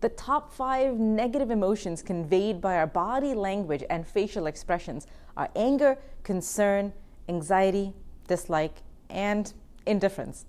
The top 5 negative emotions conveyed by our body language and facial expressions are anger, concern, anxiety, dislike, and indifference.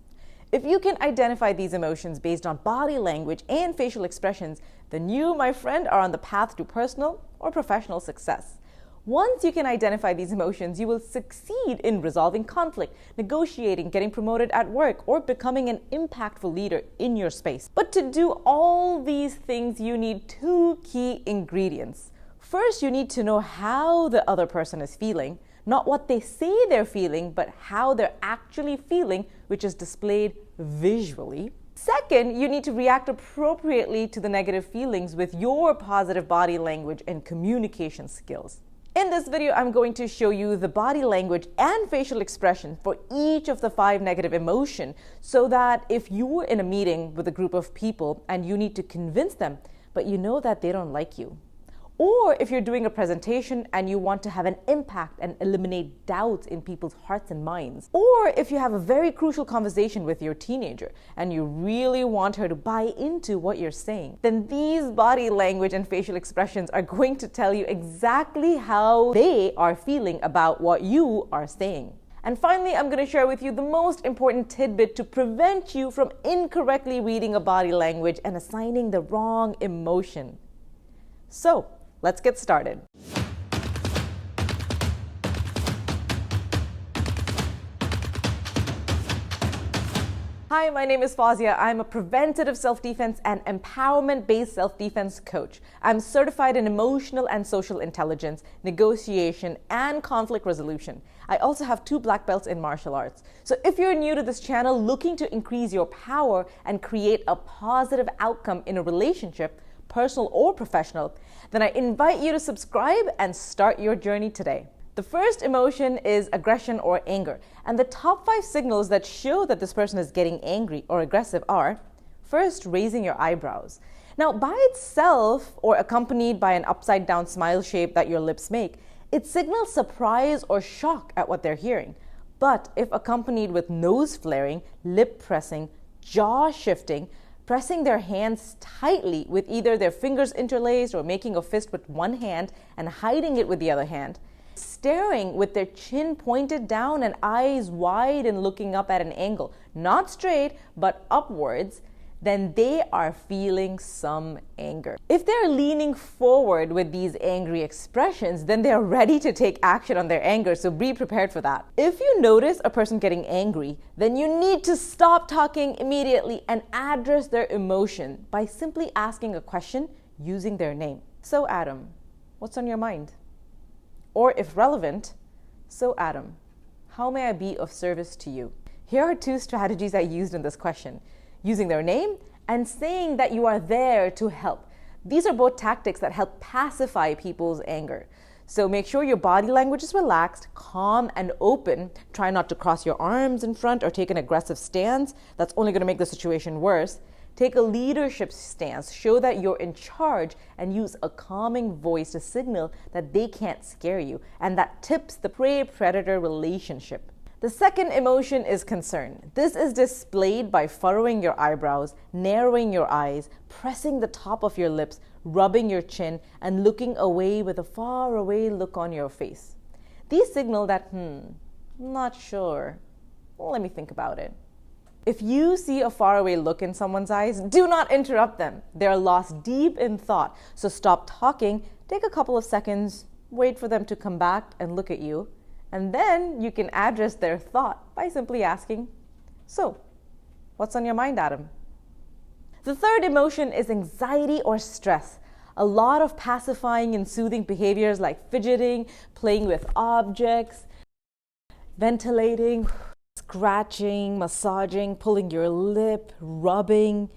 If you can identify these emotions based on body language and facial expressions, then you, my friend, are on the path to personal or professional success. Once you can identify these emotions, you will succeed in resolving conflict, negotiating, getting promoted at work, or becoming an impactful leader in your space. But to do all these things, you need 2 key ingredients. First, you need to know how the other person is feeling, not what they say they're feeling, but how they're actually feeling, which is displayed visually. Second, you need to react appropriately to the negative feelings with your positive body language and communication skills. In this video, I'm going to show you the body language and facial expression for each of the 5 negative emotions, so that if you're in a meeting with a group of people and you need to convince them, but you know that they don't like you, or if you're doing a presentation and you want to have an impact and eliminate doubts in people's hearts and minds, or if you have a very crucial conversation with your teenager and you really want her to buy into what you're saying, then these body language and facial expressions are going to tell you exactly how they are feeling about what you are saying. And finally, I'm going to share with you the most important tidbit to prevent you from incorrectly reading a body language and assigning the wrong emotion. So, let's get started. Hi, my name is Fawzia. I'm a preventative self-defense and empowerment-based self-defense coach. I'm certified in emotional and social intelligence, negotiation, and conflict resolution. I also have 2 black belts in martial arts. So if you're new to this channel looking to increase your power and create a positive outcome in a relationship, personal or professional, then I invite you to subscribe and start your journey today. The first emotion is aggression or anger, and the top 5 signals that show that this person is getting angry or aggressive are: first, raising your eyebrows. Now, by itself or accompanied by an upside down smile shape that your lips make, it signals surprise or shock at what they're hearing. But if accompanied with nose flaring, lip pressing, jaw shifting, pressing their hands tightly with either their fingers interlaced or making a fist with one hand and hiding it with the other hand, staring with their chin pointed down and eyes wide and looking up at an angle, not straight but upwards, then they are feeling some anger. If they're leaning forward with these angry expressions, then they're ready to take action on their anger, so be prepared for that. If you notice a person getting angry, then you need to stop talking immediately and address their emotion by simply asking a question using their name. So Adam, what's on your mind? Or if relevant, so Adam, how may I be of service to you? Here are 2 strategies I used in this question: using their name and saying that you are there to help. These are both tactics that help pacify people's anger. So make sure your body language is relaxed, calm, and open. Try not to cross your arms in front or take an aggressive stance. That's only going to make the situation worse. Take a leadership stance. Show that you're in charge and use a calming voice to signal that they can't scare you, and that tips the prey-predator relationship. The second emotion is concern. This is displayed by furrowing your eyebrows, narrowing your eyes, pressing the top of your lips, rubbing your chin, and looking away with a far away look on your face. These signal that, not sure. Let me think about it. If you see a faraway look in someone's eyes, do not interrupt them. They're lost deep in thought. So stop talking, take a couple of seconds, wait for them to come back and look at you, and then you can address their thought by simply asking, so, what's on your mind, Adam? The third emotion is anxiety or stress. A lot of pacifying and soothing behaviors like fidgeting, playing with objects, ventilating, scratching, massaging, pulling your lip, rubbing,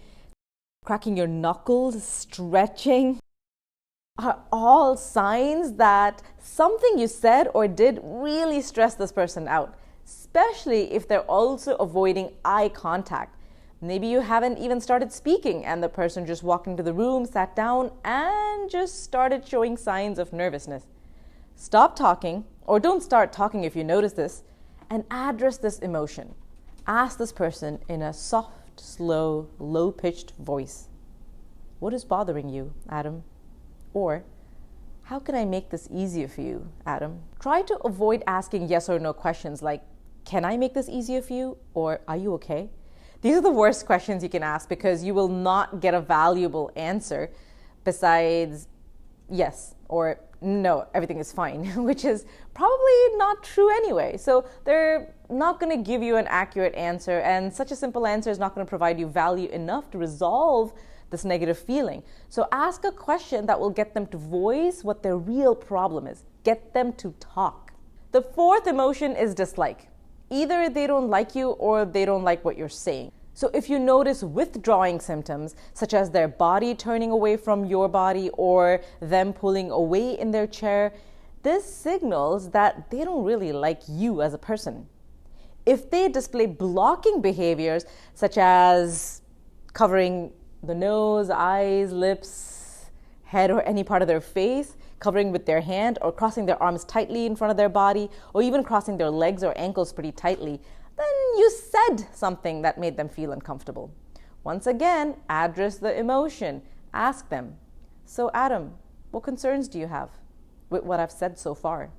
cracking your knuckles, stretching, are all signs that something you said or did really stressed this person out, especially if they're also avoiding eye contact. Maybe you haven't even started speaking and the person just walked into the room, sat down, and just started showing signs of nervousness. Stop talking, or don't start talking if you notice this, and address this emotion. Ask this person in a soft, slow, low-pitched voice, what is bothering you, Adam? Or, how can I make this easier for you, Adam? Try to avoid asking yes or no questions like, can I make this easier for you? Or, are you okay? These are the worst questions you can ask because you will not get a valuable answer besides yes or no, everything is fine, which is probably not true anyway. So they're not going to give you an accurate answer, and such a simple answer is not going to provide you value enough to resolve this negative feeling. So ask a question that will get them to voice what their real problem is. Get them to talk. The fourth emotion is dislike. Either they don't like you or they don't like what you're saying. So if you notice withdrawing symptoms, such as their body turning away from your body or them pulling away in their chair, this signals that they don't really like you as a person. If they display blocking behaviors, such as covering the nose, eyes, lips, head, or any part of their face, covering with their hand, or crossing their arms tightly in front of their body, or even crossing their legs or ankles pretty tightly, then you said something that made them feel uncomfortable. Once again, address the emotion. Ask them, so Adam, what concerns do you have with what I've said so far?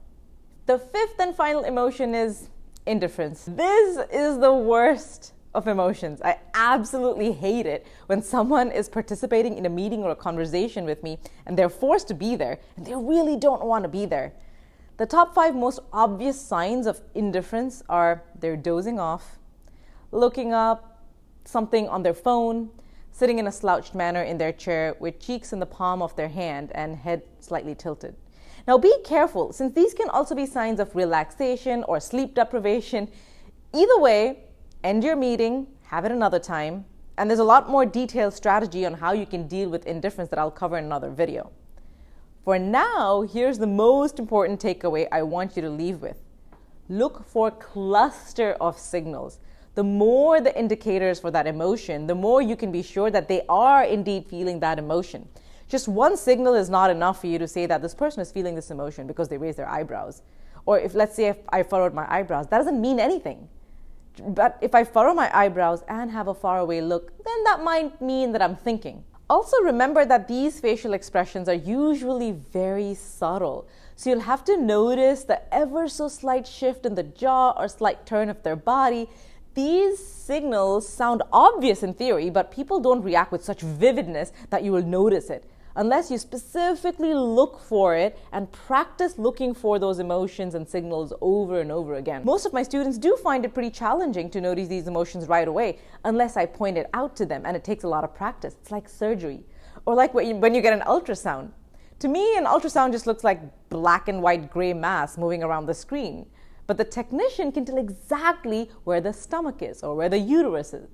The fifth and final emotion is indifference. This is the worst of emotions. I absolutely hate it when someone is participating in a meeting or a conversation with me and they're forced to be there and they really don't want to be there. The top 5 most obvious signs of indifference are they're dozing off, looking up something on their phone, sitting in a slouched manner in their chair with cheeks in the palm of their hand and head slightly tilted. Now be careful, since these can also be signs of relaxation or sleep deprivation. Either way, end your meeting, have it another time, and there's a lot more detailed strategy on how you can deal with indifference that I'll cover in another video. For now, here's the most important takeaway I want you to leave with. Look for a cluster of signals. The more the indicators for that emotion, the more you can be sure that they are indeed feeling that emotion. Just one signal is not enough for you to say that this person is feeling this emotion because they raise their eyebrows. Or let's say if I furrowed my eyebrows, that doesn't mean anything. But if I furrow my eyebrows and have a faraway look, then that might mean that I'm thinking. Also remember that these facial expressions are usually very subtle. So you'll have to notice the ever so slight shift in the jaw or slight turn of their body. These signals sound obvious in theory, but people don't react with such vividness that you will notice it, unless you specifically look for it and practice looking for those emotions and signals over and over again. Most of my students do find it pretty challenging to notice these emotions right away, unless I point it out to them, and it takes a lot of practice. It's like surgery, or like when you get an ultrasound. To me, an ultrasound just looks like black and white gray mass moving around the screen, but the technician can tell exactly where the stomach is or where the uterus is.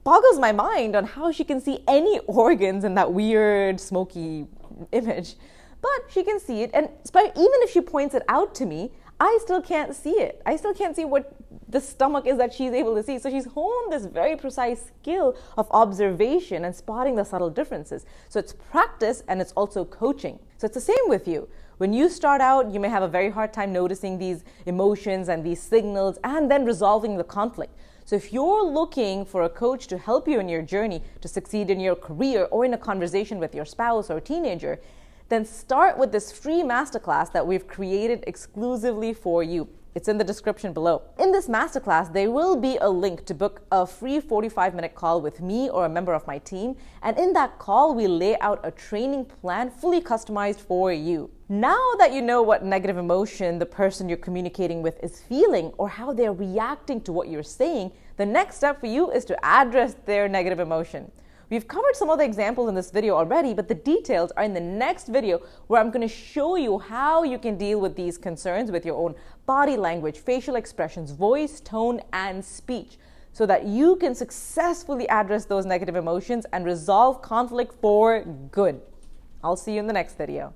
Boggles my mind on how she can see any organs in that weird smoky image, but she can see it, and even if she points it out to me, I still can't see it. I still can't see what the stomach is that she's able to see. So she's honed this very precise skill of observation and spotting the subtle differences. So it's practice and it's also coaching. So it's the same with you. When you start out, you may have a very hard time noticing these emotions and these signals and then resolving the conflict. So if you're looking for a coach to help you in your journey to succeed in your career or in a conversation with your spouse or teenager, then start with this free masterclass that we've created exclusively for you. It's in the description below. In this masterclass, there will be a link to book a free 45-minute call with me or a member of my team. And in that call, we lay out a training plan fully customized for you. Now that you know what negative emotion the person you're communicating with is feeling or how they're reacting to what you're saying, the next step for you is to address their negative emotion. We've covered some of the examples in this video already, but the details are in the next video where I'm going to show you how you can deal with these concerns with your own body language, facial expressions, voice, tone, and speech, so that you can successfully address those negative emotions and resolve conflict for good. I'll see you in the next video.